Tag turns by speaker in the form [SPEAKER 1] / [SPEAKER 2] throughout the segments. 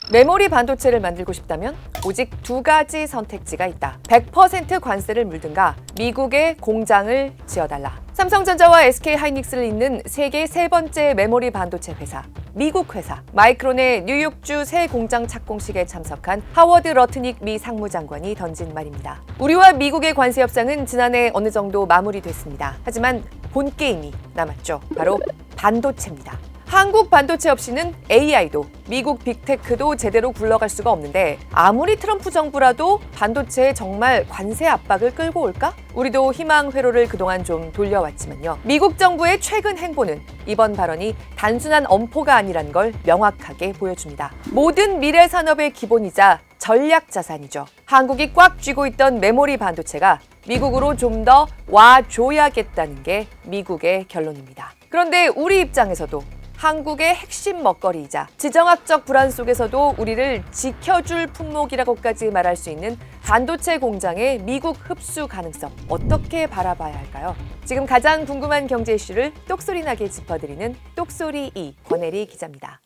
[SPEAKER 1] 메모리 반도체를 만들고 싶다면 오직 두 가지 선택지가 있다. 100% 관세를 물든가 미국에 공장을 지어달라. 삼성전자와 SK하이닉스를 잇는 세계 세 번째 메모리 반도체 회사, 미국 회사 마이크론의 뉴욕주 새 공장 착공식에 참석한 하워드 러트닉 미 상무장관이 던진 말입니다. 우리와 미국의 관세 협상은 지난해 어느 정도 마무리됐습니다. 하지만 본 게임이 남았죠. 바로 반도체입니다. 한국 반도체 없이는 AI도 미국 빅테크도 제대로 굴러갈 수가 없는데 아무리 트럼프 정부라도 반도체에 정말 관세 압박을 끌고 올까? 우리도 희망 회로를 그동안 좀 돌려왔지만요. 미국 정부의 최근 행보는 이번 발언이 단순한 엄포가 아니란 걸 명확하게 보여줍니다. 모든 미래 산업의 기본이자 전략 자산이죠. 한국이 꽉 쥐고 있던 메모리 반도체가 미국으로 좀 더 와줘야겠다는 게 미국의 결론입니다. 그런데 우리 입장에서도 한국의 핵심 먹거리이자 지정학적 불안 속에서도 우리를 지켜줄 품목이라고까지 말할 수 있는 반도체 공장의 미국 흡수 가능성 어떻게 바라봐야 할까요? 지금 가장 궁금한 경제 이슈를 똑소리 나게 짚어드리는 똑소리 2 권혜리 기자입니다.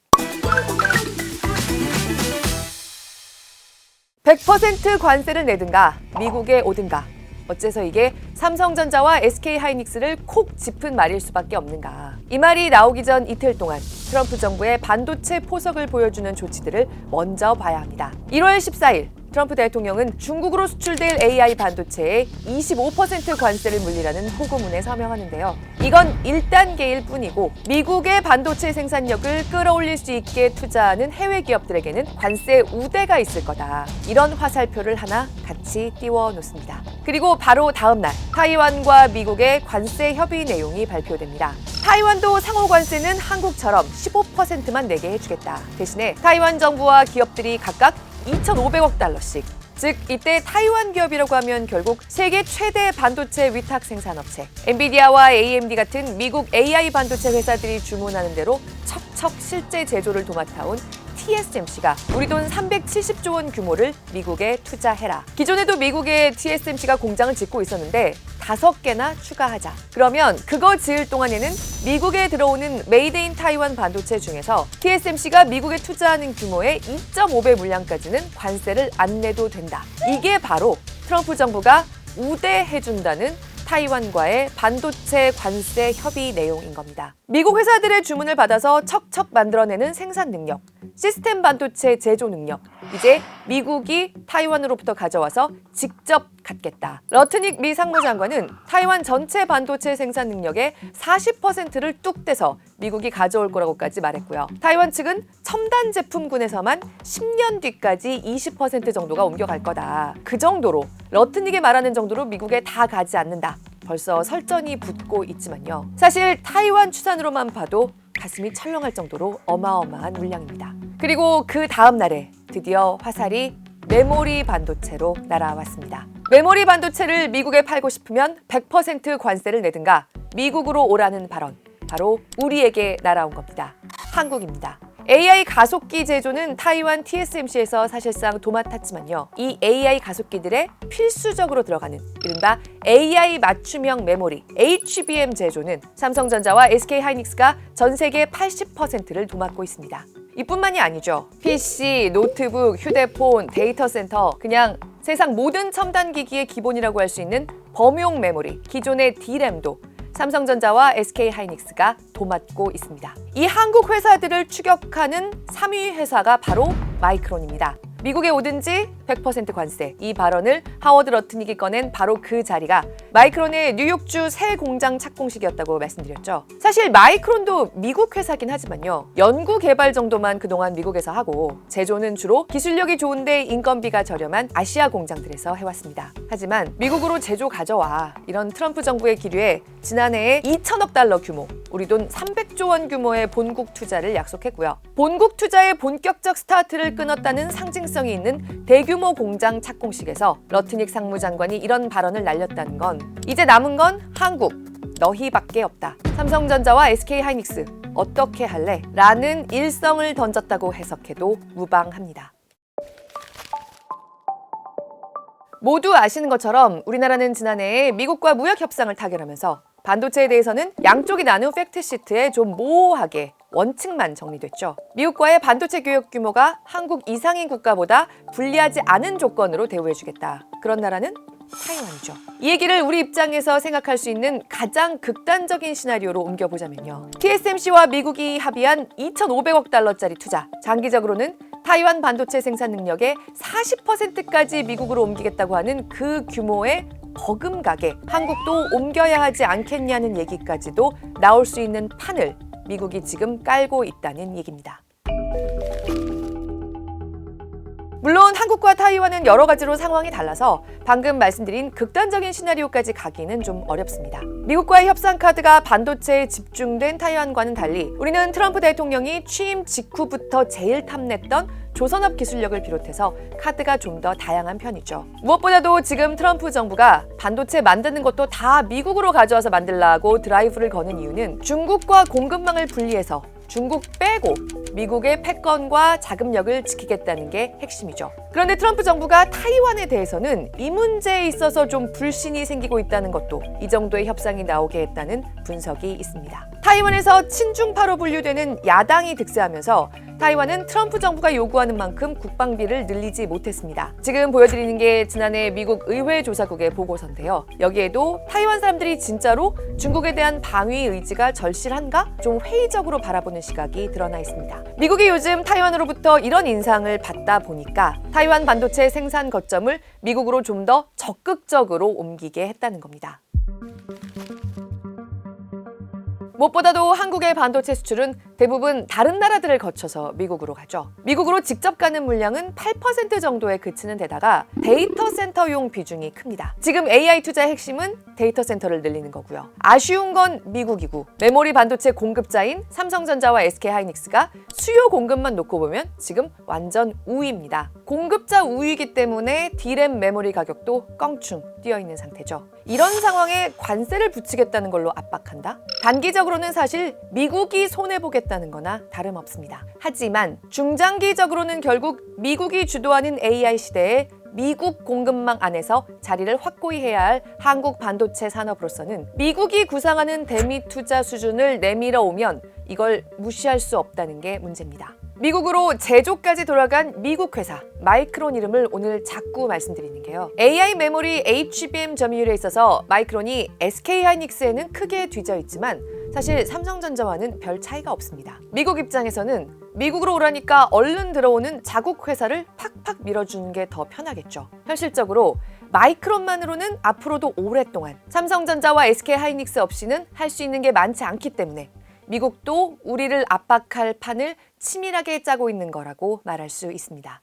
[SPEAKER 1] 100% 관세를 내든가 미국에 오든가 어째서 이게 삼성전자와 SK하이닉스를 콕 짚은 말일 수밖에 없는가. 이 말이 나오기 전 이틀 동안 트럼프 정부의 반도체 포석을 보여주는 조치들을 먼저 봐야 합니다. 1월 14일 트럼프 대통령은 중국으로 수출될 AI 반도체에 25% 관세를 물리라는 호구문에 서명하는데요. 이건 1단계일 뿐이고 미국의 반도체 생산력을 끌어올릴 수 있게 투자하는 해외 기업들에게는 관세 우대가 있을 거다. 이런 화살표를 하나 같이 띄워놓습니다. 그리고 바로 다음 날 타이완과 미국의 관세 협의 내용이 발표됩니다. 타이완도 상호 관세는 한국처럼 15%만 내게 해주겠다. 대신에 타이완 정부와 기업들이 각각 2,500억 달러씩. 즉 이때 타이완 기업이라고 하면 결국 세계 최대 반도체 위탁 생산업체 엔비디아와 AMD 같은 미국 AI 반도체 회사들이 주문하는 대로 척척 실제 제조를 도맡아온 TSMC가 우리 돈 370조 원 규모를 미국에 투자해라. 기존에도 미국에 TSMC가 공장을 짓고 있었는데 5개나 추가하자. 그러면 그거 지을 동안에는 미국에 들어오는 메이드 인 타이완 반도체 중에서 TSMC가 미국에 투자하는 규모의 2.5배 물량까지는 관세를 안 내도 된다. 이게 바로 트럼프 정부가 우대해준다는 타이완과의 반도체 관세 협의 내용인 겁니다. 미국 회사들의 주문을 받아서 척척 만들어내는 생산 능력, 시스템 반도체 제조 능력, 이제 미국이 타이완으로부터 가져와서 직접 갖겠다. 러트닉 미 상무장관은 타이완 전체 반도체 생산 능력의 40%를 뚝 떼서 미국이 가져올 거라고까지 말했고요. 타이완 측은 첨단 제품군에서만 10년 뒤까지 20% 정도가 옮겨갈 거다. 그 정도로 러트닉이 말하는 정도로 미국에 다 가지 않는다. 벌써 설전이 붙고 있지만요. 사실 타이완 추산으로만 봐도 가슴이 철렁할 정도로 어마어마한 물량입니다. 그리고 그 다음 날에 드디어 화살이 메모리 반도체로 날아왔습니다. 메모리 반도체를 미국에 팔고 싶으면 100% 관세를 내든가 미국으로 오라는 발언, 바로 우리에게 날아온 겁니다. 한국입니다. AI 가속기 제조는 타이완 TSMC에서 사실상 도맡았지만요. 이 AI 가속기들에 필수적으로 들어가는 이른바 AI 맞춤형 메모리 HBM 제조는 삼성전자와 SK하이닉스가 전 세계 80%를 도맡고 있습니다. 이뿐만이 아니죠. PC, 노트북, 휴대폰, 데이터 센터, 그냥 세상 모든 첨단 기기의 기본이라고 할 수 있는 범용 메모리, 기존의 D램도 삼성전자와 SK하이닉스가 도맡고 있습니다. 이 한국 회사들을 추격하는 3위 회사가 바로 마이크론입니다. 미국에 오든지 100% 관세. 이 발언을 하워드 러트닉이 꺼낸 바로 그 자리가 마이크론의 뉴욕주 새 공장 착공식이었다고 말씀드렸죠. 사실 마이크론도 미국 회사긴 하지만요. 연구 개발 정도만 그동안 미국에서 하고 제조는 주로 기술력이 좋은데 인건비가 저렴한 아시아 공장들에서 해왔습니다. 하지만 미국으로 제조 가져와 이런 트럼프 정부의 기류에 지난해에 2천억 달러 규모, 우리 돈 300조 원 규모의 본국 투자를 약속했고요. 본국 투자의 본격적 스타트를 끊었다는 상징성이 있는 대규모 공장 착공식에서 러트닉 상무장관이 이런 발언을 날렸다는 건 이제 남은 건 한국, 너희밖에 없다. 삼성전자와 SK하이닉스 어떻게 할래? 라는 일성을 던졌다고 해석해도 무방합니다. 모두 아시는 것처럼 우리나라는 지난해에 미국과 무역 협상을 타결하면서 반도체에 대해서는 양쪽이 나눈 팩트시트에 좀 모호하게 원칙만 정리됐죠. 미국과의 반도체 교역 규모가 한국 이상인 국가보다 불리하지 않은 조건으로 대우해주겠다. 그런 나라는 타이완이죠. 이 얘기를 우리 입장에서 생각할 수 있는 가장 극단적인 시나리오로 옮겨보자면요. TSMC와 미국이 합의한 2,500억 달러짜리 투자. 장기적으로는 타이완 반도체 생산 능력의 40%까지 미국으로 옮기겠다고 하는 그 규모의 버금가게 한국도 옮겨야 하지 않겠냐는 얘기까지도 나올 수 있는 판을 미국이 지금 깔고 있다는 얘기입니다. 물론 한국과 타이완은 여러 가지로 상황이 달라서 방금 말씀드린 극단적인 시나리오까지 가기는 좀 어렵습니다. 미국과의 협상 카드가 반도체에 집중된 타이완과는 달리 우리는 트럼프 대통령이 취임 직후부터 제일 탐냈던 조선업 기술력을 비롯해서 카드가 좀 더 다양한 편이죠. 무엇보다도 지금 트럼프 정부가 반도체 만드는 것도 다 미국으로 가져와서 만들라고 드라이브를 거는 이유는 중국과 공급망을 분리해서 중국 빼고 미국의 패권과 자금력을 지키겠다는 게 핵심이죠. 그런데 트럼프 정부가 타이완에 대해서는 이 문제에 있어서 좀 불신이 생기고 있다는 것도 이 정도의 협상이 나오게 했다는 분석이 있습니다. 타이완에서 친중파로 분류되는 야당이 득세하면서 타이완은 트럼프 정부가 요구하는 만큼 국방비를 늘리지 못했습니다. 지금 보여드리는 게 지난해 미국 의회 조사국의 보고서인데요. 여기에도 타이완 사람들이 진짜로 중국에 대한 방위 의지가 절실한가? 좀 회의적으로 바라보는 시각이 드러나 있습니다. 미국이 요즘 타이완으로부터 이런 인상을 받다 보니까 타이완 반도체 생산 거점을 미국으로 좀 더 적극적으로 옮기게 했다는 겁니다. 무엇보다도 한국의 반도체 수출은 대부분 다른 나라들을 거쳐서 미국으로 가죠. 미국으로 직접 가는 물량은 8% 정도에 그치는 데다가 데이터 센터용 비중이 큽니다. 지금 AI 투자의 핵심은 데이터 센터를 늘리는 거고요. 아쉬운 건 미국이고 메모리 반도체 공급자인 삼성전자와 SK하이닉스가 수요 공급만 놓고 보면 지금 완전 우위입니다. 공급자 우위이기 때문에 D램 메모리 가격도 껑충 뛰어있는 상태죠. 이런 상황에 관세를 붙이겠다는 걸로 압박한다? 단기적으로는 사실 미국이 손해보겠다는 거나 다름없습니다. 하지만 중장기적으로는 결국 미국이 주도하는 AI 시대에 미국 공급망 안에서 자리를 확고히 해야 할 한국 반도체 산업으로서는 미국이 구상하는 대미 투자 수준을 내밀어 오면 이걸 무시할 수 없다는 게 문제입니다. 미국으로 제조까지 돌아간 미국 회사 마이크론 이름을 오늘 자꾸 말씀드리는 게요. AI 메모리 HBM 점유율에 있어서 마이크론이 SK하이닉스에는 크게 뒤져 있지만 사실 삼성전자와는 별 차이가 없습니다. 미국 입장에서는 미국으로 오라니까 얼른 들어오는 자국 회사를 팍팍 밀어주는 게 더 편하겠죠. 현실적으로 마이크론만으로는 앞으로도 오랫동안 삼성전자와 SK하이닉스 없이는 할 수 있는 게 많지 않기 때문에 미국도 우리를 압박할 판을 치밀하게 짜고 있는 거라고 말할 수 있습니다.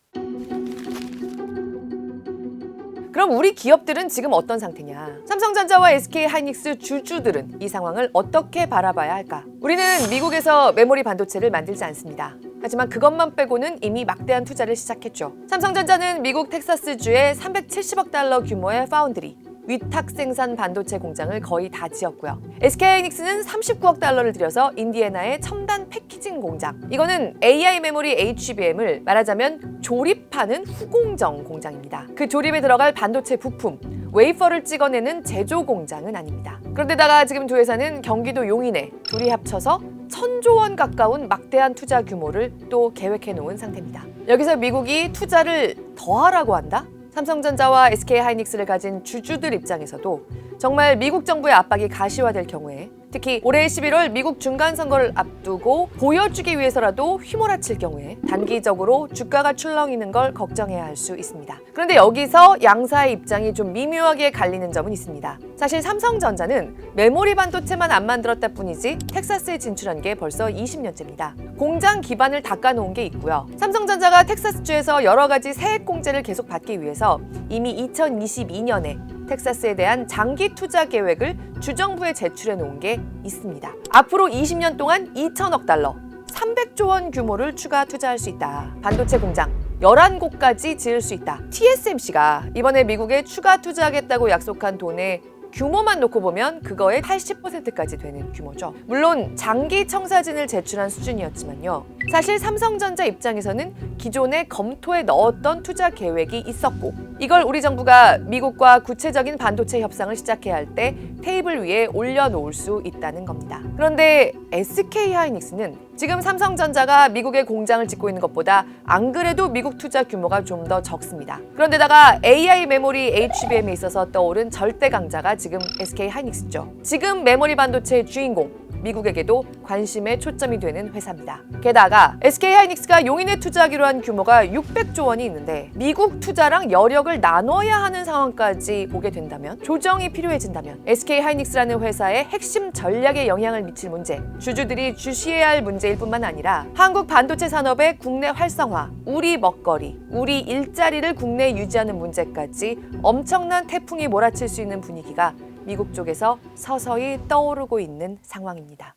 [SPEAKER 1] 그럼 우리 기업들은 지금 어떤 상태냐? 삼성전자와 SK하이닉스 주주들은 이 상황을 어떻게 바라봐야 할까? 우리는 미국에서 메모리 반도체를 만들지 않습니다. 하지만 그것만 빼고는 이미 막대한 투자를 시작했죠. 삼성전자는 미국 텍사스주에 370억 달러 규모의 파운드리, 위탁 생산 반도체 공장을 거의 다 지었고요. SK하이닉스는 39억 달러를 들여서 인디애나의 첨단 패키징 공장. 이거는 AI 메모리 HBM을 말하자면 조립하는 후공정 공장입니다. 그 조립에 들어갈 반도체 부품, 웨이퍼를 찍어내는 제조 공장은 아닙니다. 그런데다가 지금 두 회사는 경기도 용인에 둘이 합쳐서 1,000조 원 가까운 막대한 투자 규모를 또 계획해 놓은 상태입니다. 여기서 미국이 투자를 더 하라고 한다? 삼성전자와 SK하이닉스를 가진 주주들 입장에서도 정말 미국 정부의 압박이 가시화될 경우에 특히 올해 11월 미국 중간선거를 앞두고 보여주기 위해서라도 휘몰아칠 경우에 단기적으로 주가가 출렁이는 걸 걱정해야 할 수 있습니다. 그런데 여기서 양사의 입장이 좀 미묘하게 갈리는 점은 있습니다. 사실 삼성전자는 메모리 반도체만 안 만들었다 뿐이지 텍사스에 진출한 게 벌써 20년째입니다. 공장 기반을 닦아놓은 게 있고요. 삼성전자가 텍사스주에서 여러 가지 세액 공제를 계속 받기 위해서 이미 2022년에 텍사스에 대한 장기 투자 계획을 주정부에 제출해 놓은 게 있습니다. 앞으로 20년 동안 2천억 달러, 300조 원 규모를 추가 투자할 수 있다. 반도체 공장 11곳까지 지을 수 있다. TSMC가 이번에 미국에 추가 투자하겠다고 약속한 돈의 규모만 놓고 보면 그거의 80%까지 되는 규모죠. 물론 장기 청사진을 제출한 수준이었지만요. 사실 삼성전자 입장에서는 기존에 검토에 넣었던 투자 계획이 있었고 이걸 우리 정부가 미국과 구체적인 반도체 협상을 시작해야 할 때 테이블 위에 올려놓을 수 있다는 겁니다. 그런데 SK 하이닉스는 지금 삼성전자가 미국에 공장을 짓고 있는 것보다 안 그래도 미국 투자 규모가 좀 더 적습니다. 그런데다가 AI 메모리 HBM에 있어서 떠오른 절대 강자가 지금 SK 하이닉스죠. 지금 메모리 반도체의 주인공, 미국에게도 관심의 초점이 되는 회사입니다. 게다가 SK 하이닉스가 용인에 투자하기로 한 규모가 600조 원이 있는데 미국 투자랑 여력을 나눠야 하는 상황까지 오게 된다면, 조정이 필요해진다면 SK 하이닉스라는 회사의 핵심 전략에 영향을 미칠 문제, 주주들이 주시해야 할 문제일 뿐만 아니라 한국 반도체 산업의 국내 활성화, 우리 먹거리, 우리 일자리를 국내에 유지하는 문제까지 엄청난 태풍이 몰아칠 수 있는 분위기가 미국 쪽에서 서서히 떠오르고 있는 상황입니다.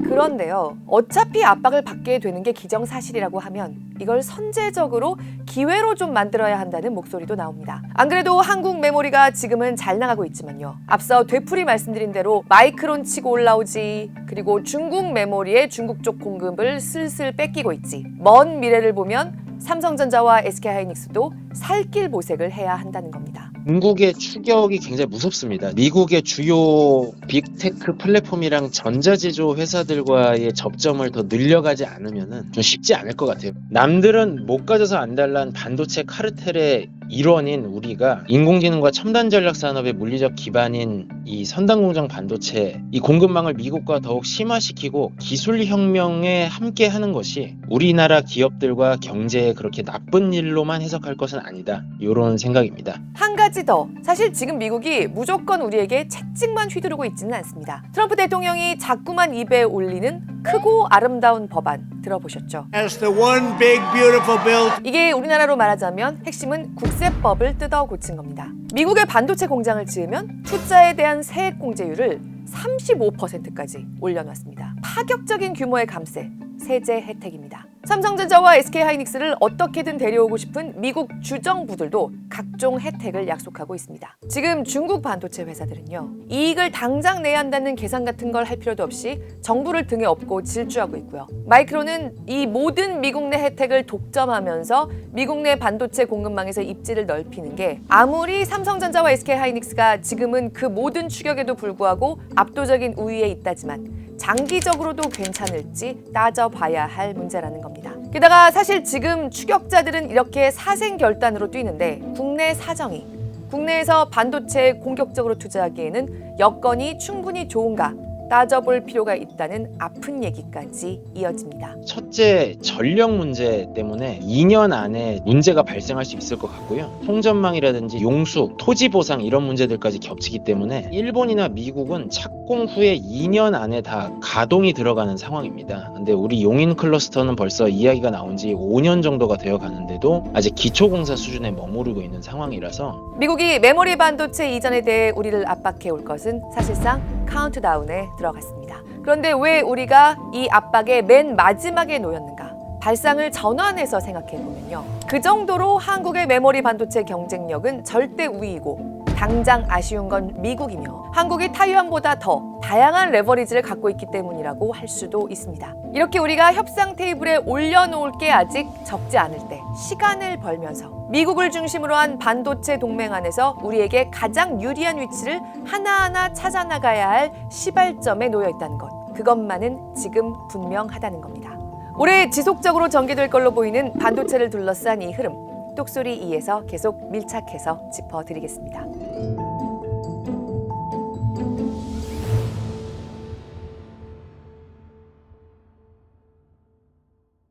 [SPEAKER 1] 그런데요, 어차피 압박을 받게 되는 게 기정사실이라고 하면 이걸 선제적으로 기회로 좀 만들어야 한다는 목소리도 나옵니다. 안 그래도 한국 메모리가 지금은 잘 나가고 있지만요, 앞서 되풀이 말씀드린 대로 마이크론 치고 올라오지, 그리고 중국 메모리의 중국 쪽 공급을 슬슬 뺏기고 있지, 먼 미래를 보면 삼성전자와 SK하이닉스도 살길 모색을 해야 한다는 겁니다.
[SPEAKER 2] 중국의 추격이 굉장히 무섭습니다. 미국의 주요 빅테크 플랫폼이랑 전자제조 회사들과의 접점을 더 늘려가지 않으면 좀 쉽지 않을 것 같아요. 남들은 못 가져서 안달난 반도체 카르텔의 일원인 우리가 인공지능과 첨단 전략 산업의 물리적 기반인 이 선단공정 반도체, 이 공급망을 미국과 더욱 심화시키고 기술 혁명에 함께 하는 것이 우리나라 기업들과 경제에 그렇게 나쁜 일로만 해석할 것은 아니다, 이런 생각입니다.
[SPEAKER 1] 한 가지 더, 사실 지금 미국이 무조건 우리에게 채찍만 휘두르고 있지는 않습니다. 트럼프 대통령이 자꾸만 입에 올리는 크고 아름다운 법안 들어보셨죠?
[SPEAKER 3] As the one big beautiful bill.
[SPEAKER 1] 이게 우리나라로 말하자면 핵심은 국세법을 뜯어 고친 겁니다. 미국의 반도체 공장을 지으면 투자에 대한 세액 공제율을 35%까지 올려놨습니다. 파격적인 규모의 감세, 세제 혜택입니다. 삼성전자와 SK하이닉스를 어떻게든 데려오고 싶은 미국 주정부들도 각종 혜택을 약속하고 있습니다. 지금 중국 반도체 회사들은요, 이익을 당장 내야 한다는 계산 같은 걸 할 필요도 없이 정부를 등에 업고 질주하고 있고요. 마이크론은 이 모든 미국 내 혜택을 독점하면서 미국 내 반도체 공급망에서 입지를 넓히는 게 아무리 삼성전자와 SK하이닉스가 지금은 그 모든 추격에도 불구하고 압도적인 우위에 있다지만 장기적으로도 괜찮을지 따져봐야 할 문제라는 겁니다. 게다가 사실 지금 추격자들은 이렇게 사생결단으로 뛰는데 국내 사정이, 국내에서 반도체에 공격적으로 투자하기에는 여건이 충분히 좋은가 따져볼 필요가 있다는 아픈 얘기까지 이어집니다.
[SPEAKER 2] 첫째, 전력 문제 때문에 2년 안에 문제가 발생할 수 있을 것 같고요. 통전망이라든지 용수, 토지 보상 이런 문제들까지 겹치기 때문에 일본이나 미국은 착공 후에 2년 안에 다 가동이 들어가는 상황입니다. 근데 우리 용인 클러스터는 벌써 이야기가 나온 지 5년 정도가 되어 가는데도 아직 기초공사 수준에 머무르고 있는 상황이라서
[SPEAKER 1] 미국이 메모리 반도체 이전에 대해 우리를 압박해 올 것은 사실상 카운트다운에 들어갔습니다. 그런데 왜 우리가 이 압박의 맨 마지막에 놓였는가? 발상을 전환해서 생각해보면요, 그 정도로 한국의 메모리 반도체 경쟁력은 절대 우위이고 당장 아쉬운 건 미국이며 한국이 타이완보다 더 다양한 레버리지를 갖고 있기 때문이라고 할 수도 있습니다. 이렇게 우리가 협상 테이블에 올려놓을 게 아직 적지 않을 때 시간을 벌면서 미국을 중심으로 한 반도체 동맹 안에서 우리에게 가장 유리한 위치를 하나하나 찾아나가야 할 시발점에 놓여 있다는 것, 그것만은 지금 분명하다는 겁니다. 올해 지속적으로 전개될 걸로 보이는 반도체를 둘러싼 이 흐름, 똑소리 2에서 계속 밀착해서 짚어드리겠습니다.